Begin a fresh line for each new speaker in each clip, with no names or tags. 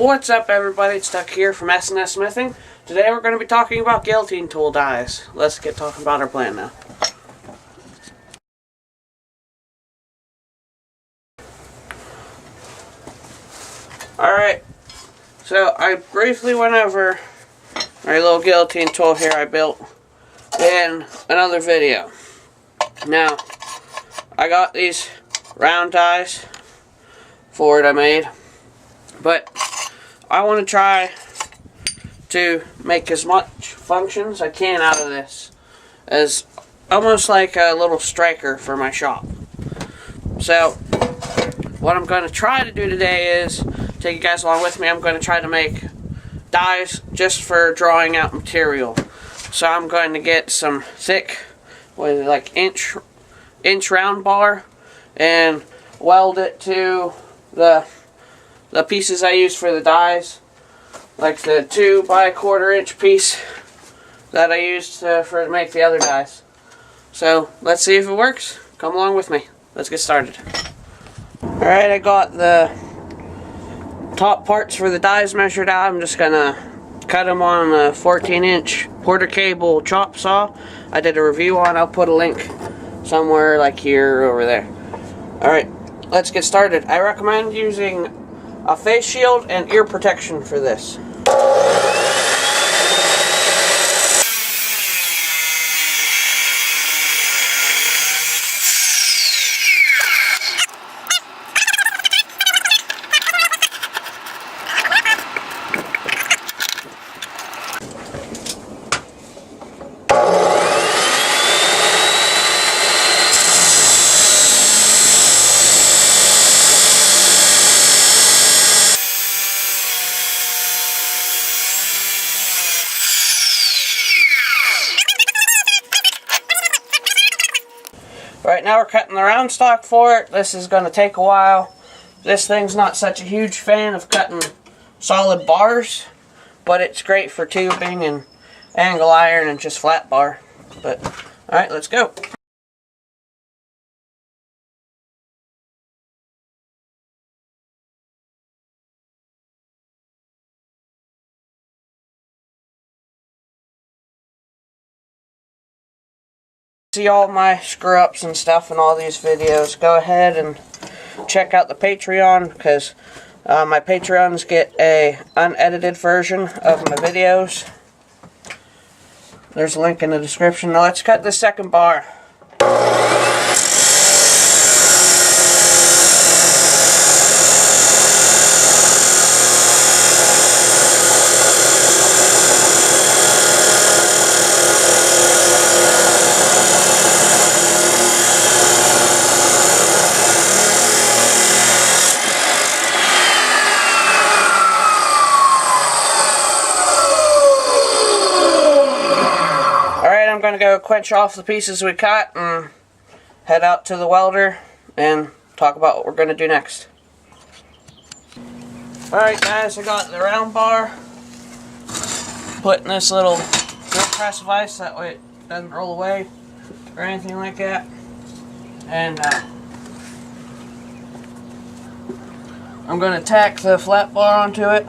What's up, everybody? It's Tuck here from S&S Smithing. Today we're going to be talking about guillotine tool dies. Let's get talking about our plan now. Alright, so I briefly went over my little guillotine tool here I built in another video. Now, I got these round dies for it I made, but I want to try to make as much function as I can out of this, as almost like a little striker for my shop. So what I'm going to try to do today is take you guys along with me. I'm going to try to make dies just for drawing out material. So I'm going to get some thick, like inch round bar, and weld it to the pieces I use for the dies, like the 2 by 1/4 inch piece that I used to make the other dies. So let's see if it works. Come along with me. Let's get started. Alright, I got the top parts for the dies measured out. I'm just gonna cut them on a 14-inch quarter cable chop saw I did a review on. I'll put a link somewhere like here or over there. Alright, let's get started. I recommend using a face shield and ear protection for this. Right now we're cutting the round stock for it. This is going to take a while. This thing's not such a huge fan of cutting solid bars, but it's great for tubing and angle iron and just flat bar. But alright, let's go. See all my screw ups and stuff in all these videos, go ahead and check out the Patreon, because my Patreons get a unedited version of my videos. There's a link in the description. Now let's cut the second bar. I'm going to go quench off the pieces we cut and head out to the welder and talk about what we're going to do next. Alright guys, I got the round bar put in this little drill press vise, that way it doesn't roll away or anything like that. And I'm going to tack the flat bar onto it.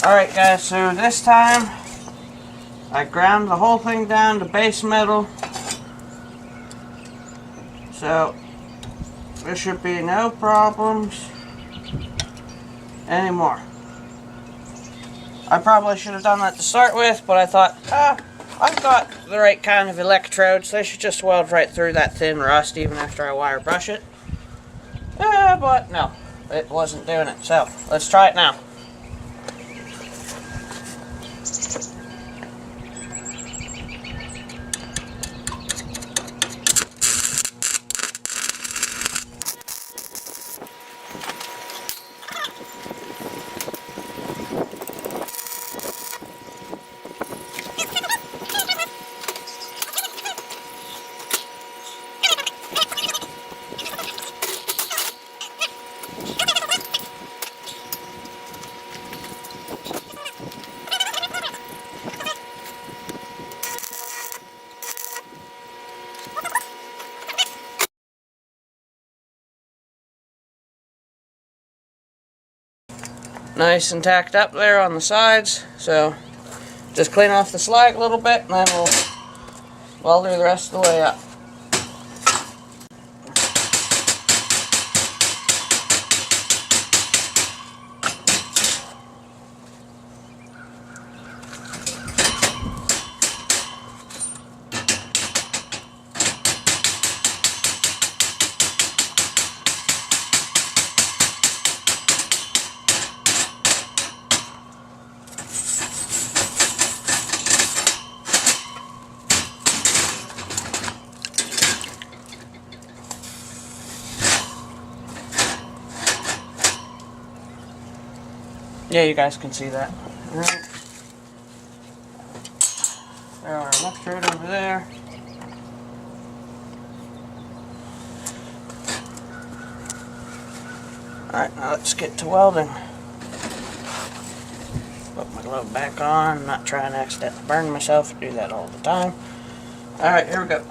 Alright guys, so this time I ground the whole thing down to base metal, so there should be no problems anymore. I probably should have done that to start with, but I thought, I've got the right kind of electrodes, they should just weld right through that thin rust even after I wire brush it. But no, it wasn't doing it, so let's try it now. nice and tacked up there on the sides. So just clean off the slag a little bit and then we'll weld her the rest of the way up. Yeah, you guys can see that. Alright. There are electrode over there. Alright, now let's get to welding. Put my glove back on. I'm not trying to accidentally burn myself. I do that all the time. Alright, here we go.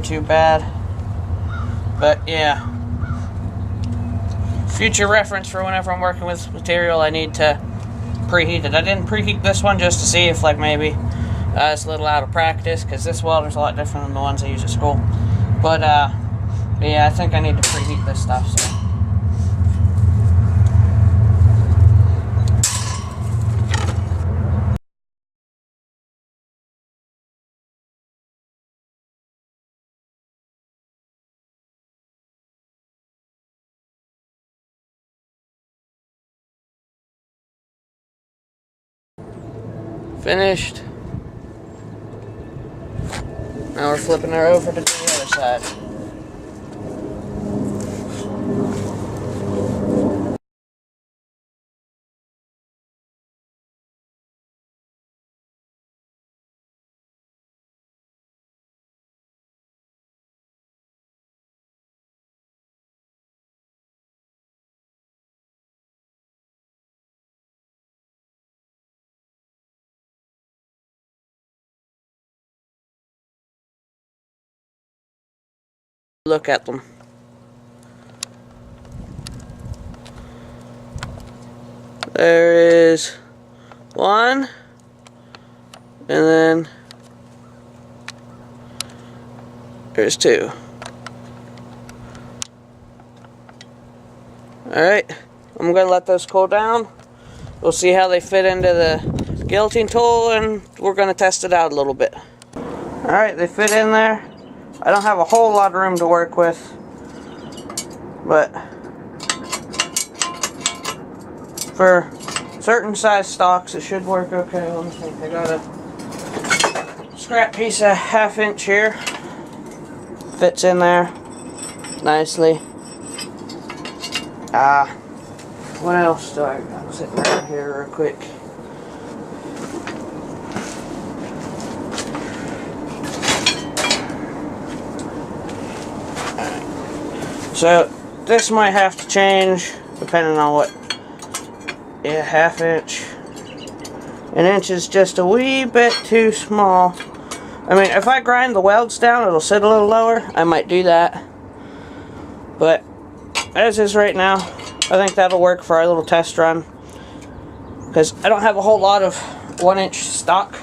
Too bad, but yeah, future reference for whenever I'm working with material I need to preheat it. I didn't preheat this one just to see if like maybe it's a little out of practice, because this welder's a lot different than the ones I use at school, but yeah, I think I need to preheat this stuff. So finished. Now we're flipping her over to the other side. Look at them. There is one, and then there's two. Alright, I'm going to let those cool down. We'll see how they fit into the guillotine tool, and we're going to test it out a little bit. Alright, they fit in there. I don't have a whole lot of room to work with, but for certain size stocks it should work okay. Let me think. I got a scrap piece of 1/2 inch here. Fits in there nicely. What else do I got sitting around here real quick? So this might have to change depending on what. Yeah, 1/2 inch. 1 inch is just a wee bit too small. I mean, if I grind the welds down, it'll sit a little lower. I might do that. But as is right now, I think that'll work for our little test run. Because I don't have a whole lot of 1-inch stock.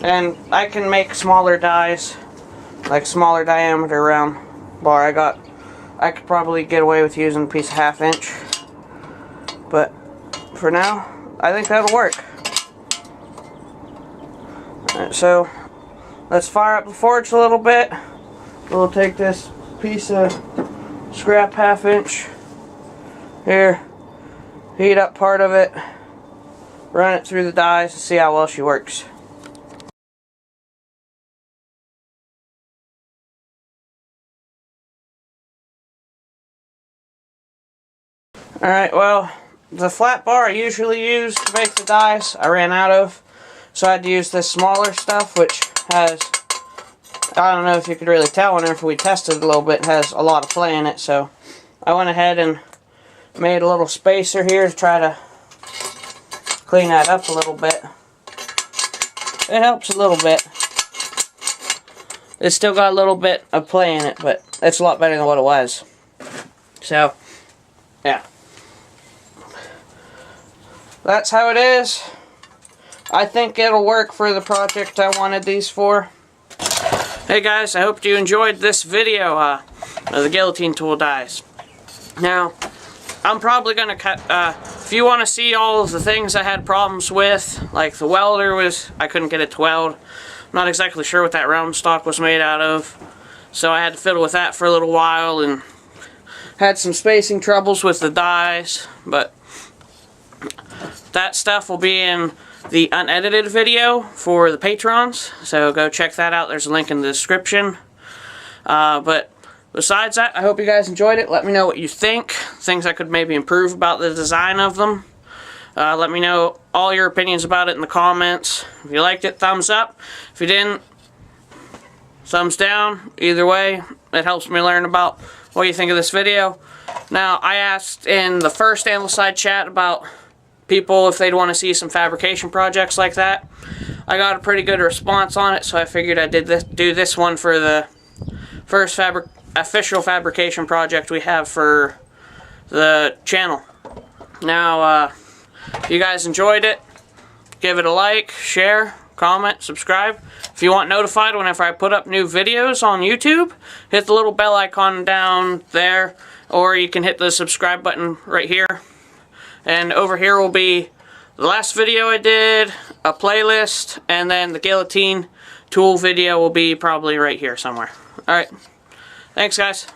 And I can make smaller dies, like smaller diameter round bar. I could probably get away with using a piece of 1/2 inch. But for now, I think that'll work. Alright, so let's fire up the forge a little bit. We'll take this piece of scrap 1/2 inch here, heat up part of it, run it through the dies, and see how well she works. Alright, well, the flat bar I usually use to make the dies, I ran out of. So I had to use this smaller stuff, which has, I don't know if you could really tell whenever we tested it a little bit, it has a lot of play in it. So I went ahead and made a little spacer here to try to clean that up a little bit. It helps a little bit. It's still got a little bit of play in it, but it's a lot better than what it was. So, yeah. That's how it is. I think it'll work for the project I wanted these for. Hey guys, I hope you enjoyed this video of the guillotine tool dies. Now, I'm probably going to cut, if you want to see all of the things I had problems with, like the welder I couldn't get it to weld. I'm not exactly sure what that round stock was made out of. So I had to fiddle with that for a little while and had some spacing troubles with the dies, but that stuff will be in the unedited video for the patrons, so go check that out. There's a link in the description. But besides that, I hope you guys enjoyed it. Let me know what you think, things I could maybe improve about the design of them. Let me know all your opinions about it in the comments. If you liked it, thumbs up. If you didn't, thumbs down. Either way, it helps me learn about what you think of this video. Now, I asked in the first Ambleside chat about people if they'd want to see some fabrication projects like that. I got a pretty good response on it, so I figured I'd do this one for the first official fabrication project we have for the channel. Now, if you guys enjoyed it, give it a like, share, comment, subscribe. If you want notified whenever I put up new videos on YouTube, hit the little bell icon down there, or you can hit the subscribe button right here. And over here will be the last video I did, a playlist, and then the guillotine tool video will be probably right here somewhere. Alright, thanks guys.